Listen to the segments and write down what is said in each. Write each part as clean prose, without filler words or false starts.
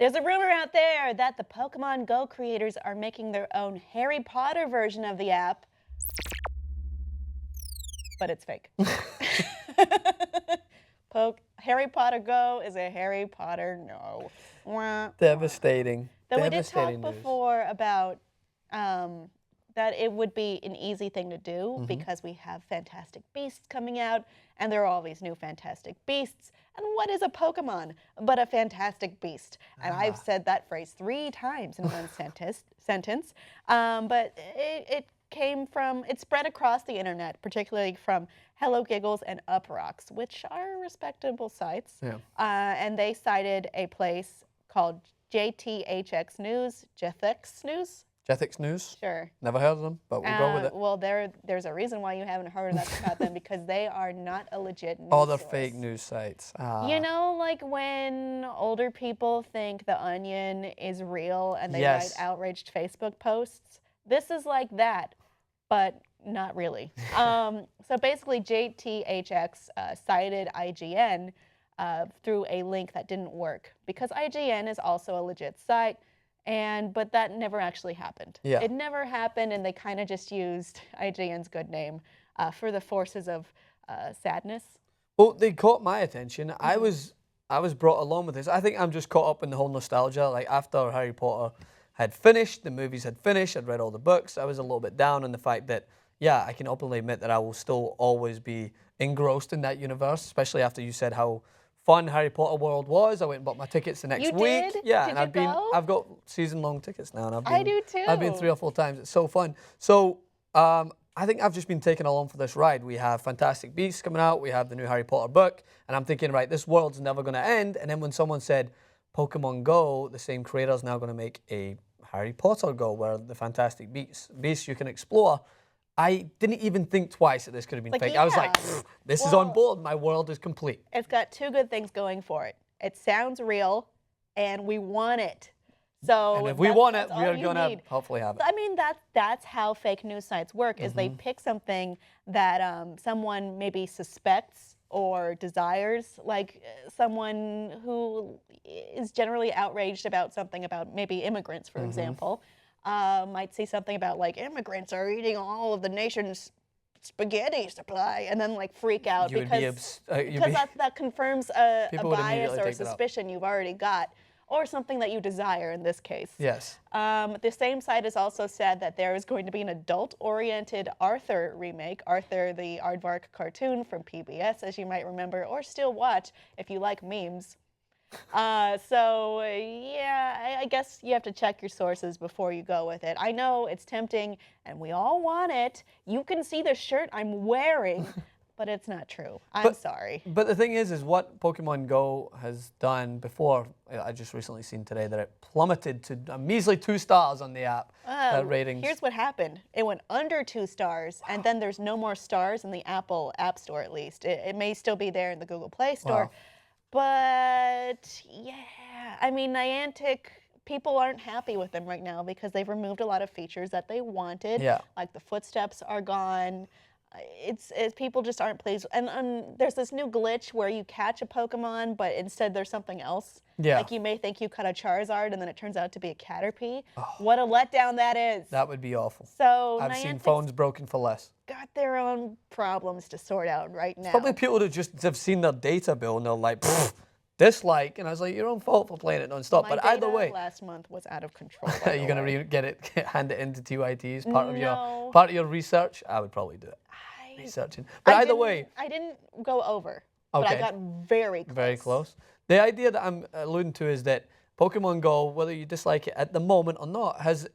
There's a rumor out there that the Pokemon Go creators are making their own Harry Potter version of the app, but it's fake. Harry Potter Go is a Harry Potter no. Devastating. Though we did Devastating talk news. before about that it would be an easy thing to do because we have Fantastic Beasts coming out, and there are all these new Fantastic Beasts. And what is a Pokemon but a Fantastic Beast? And I've said that phrase 3 times in one sentence. But it came from, it spread across the internet, particularly from Hello Giggles and Uprocks, which are respectable sites. Yeah. And they cited a place called JTHX News, Jethix News. Jethix News? Sure. Never heard of them, but we'll go with it. Well, there's a reason why you haven't heard about them, because they are not a legit news Oh, they're source. fake news sites. You know, like when older people think The Onion is real and they Yes. write outraged Facebook posts? This is like that, but not really. So basically, JTHX cited IGN through a link that didn't work, because IGN is also a legit site. But that never actually happened. Yeah. It never happened, and they kind of just used IGN's good name for the forces of sadness. Well, they caught my attention. I was brought along with this. I think I'm just caught up in the whole nostalgia. Like, after Harry Potter had finished, the movies had finished, I'd read all the books, I was a little bit down on the fact that, yeah, I can openly admit that I will still always be engrossed in that universe, especially after you said how fun Harry Potter World was. I went and bought my tickets the next You week. did? Yeah, Did and you go? I've got season-long tickets now, and I do too. I've been 3 or 4 times. It's so fun. So I think I've just been taken along for this ride. We have Fantastic Beasts coming out. We have the new Harry Potter book, and I'm thinking, right, this world's never going to end. And then when someone said Pokemon Go, the same creator's now going to make a Harry Potter Go, where the Fantastic Beasts you can explore. I didn't even think twice that this could have been Like, fake. I was like, yeah. this is on board. My world is complete. It's got 2 good things going for it. It sounds real, and we want it. So And if we want it, that's we all are you going to need. hopefully have it. I mean, that's how fake news sites work, is they pick something that someone maybe suspects or desires, like someone who is generally outraged about something, about maybe immigrants, for example, might see something about, like, immigrants are eating all of the nation's spaghetti supply, and then, like, freak out You would be because you'd be- that confirms a People would bias immediately or a take it up. suspicion you've already got, or something that you desire in this case. Yes. The same site has also said that there is going to be an adult-oriented Arthur remake, Arthur the Aardvark cartoon from PBS, as you might remember, or still watch if you like memes. Yeah, I guess you have to check your sources before you go with it. I know it's tempting, and we all want it. You can see the shirt I'm wearing, but it's not true. I'm sorry. But the thing is what Pokemon Go has done before, I just recently seen today that it plummeted to a measly 2 stars on the app ratings. Here's what happened. It went under 2 stars, and then there's no more stars in the Apple App Store, at least. It may still be there in the Google Play Store. Wow. But, yeah, I mean, Niantic, people aren't happy with them right now because they've removed a lot of features that they wanted. Yeah. Like the footsteps are gone. It's people just aren't pleased. And there's this new glitch where you catch a Pokemon, but instead there's something else. Yeah. Like you may think you caught a Charizard, and then it turns out to be a Caterpie. What a letdown that is. That would be awful. So I've seen Niantic's phones broken for less. got their own problems to sort out right now. Probably people that just have seen their data bill and they're like, "Pfft, dislike," and I was like, your own fault for playing it non-stop. My but either data way, last month was out of control. are you going to get it, hand it into TYT as part No. of your research? I would probably do it. Researching. But either way. I didn't go over, but I Okay. got very close. Very close. The idea that I'm alluding to is that Pokemon Go, whether you dislike it at the moment or not, has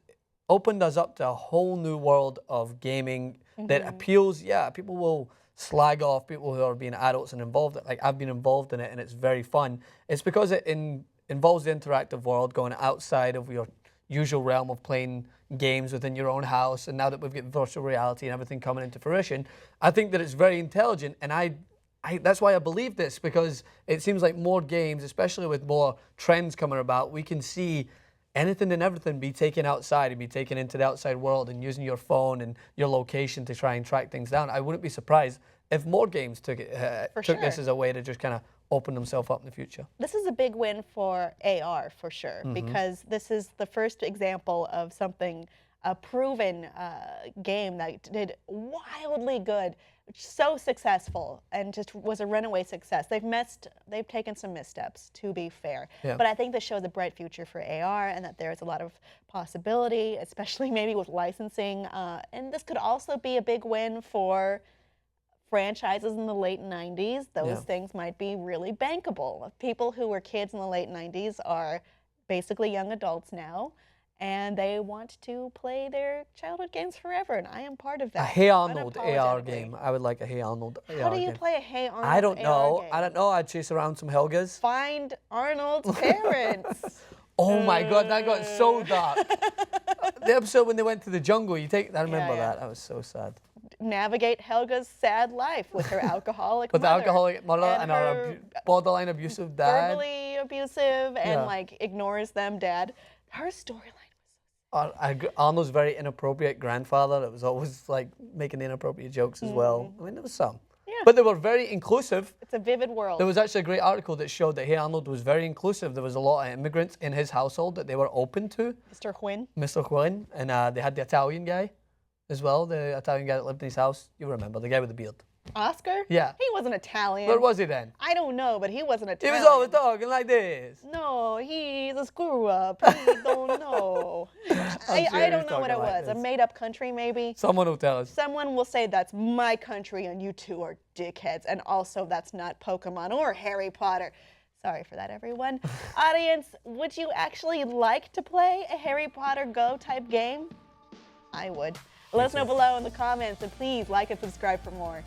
opened us up to a whole new world of gaming that appeals. Yeah, people will slag off people who are being adults and involved. Like, I've been involved in it, and it's very fun. It's because it involves the interactive world, going outside of your usual realm of playing games within your own house. And now that we've got virtual reality and everything coming into fruition, I think that it's very intelligent. And that's why I believe this, because it seems like more games, especially with more trends coming about, we can see anything and everything be taken outside and be taken into the outside world, and using your phone and your location to try and track things down. I wouldn't be surprised if more games took this sure. as a way to just kind of open themselves up in the future. This is a big win for AR for sure, because this is the first example of something, a proven game that did wildly good, so successful, and just was a runaway success. They've taken some missteps, to be fair, but I think this shows a bright future for AR, and that there's a lot of possibility, especially maybe with licensing, and this could also be a big win for franchises in the late 90s. Those things might be really bankable. People who were kids in the late 90s are basically young adults now, and they want to play their childhood games forever, and I am part of that. A Hey Arnold AR unapologetically. game. I would like a Hey Arnold AR game. How do you play a Hey Arnold I don't AR know. game? I don't know. I'd chase around some Helgas. Find Arnold's parents. Oh my God, that got so dark. The episode when they went to the jungle, I remember Yeah. that. That was so sad. Navigate Helga's sad life with her alcoholic With the mother. alcoholic mother and her her borderline abusive dad. verbally abusive and Yeah. like ignores them dad. Her storyline. Arnold's very inappropriate grandfather that was always like making inappropriate jokes as well. I mean, there was some. Yeah. But they were very inclusive. It's a vivid world. There was actually a great article that showed that Hey Arnold was very inclusive. There was a lot of immigrants in his household that they were open to. Mr. Quinn. Mr. Quinn. And they had the Italian guy as well, the Italian guy that lived in his house. You remember, the guy with the beard. Oscar? Yeah. He wasn't Italian. Where was he then? I don't know, but he wasn't He Italian. was always talking like this. No, he's a screw up. He don't know. I sure he don't was know what talking it like was. A this. made up country, maybe? Someone will tell us. Someone will say that's my country and you two are dickheads. And also that's not Pokemon or Harry Potter. Sorry for that, everyone. Audience, would you actually like to play a Harry Potter Go type game? I would. Let us know below in the comments, and please like and subscribe for more.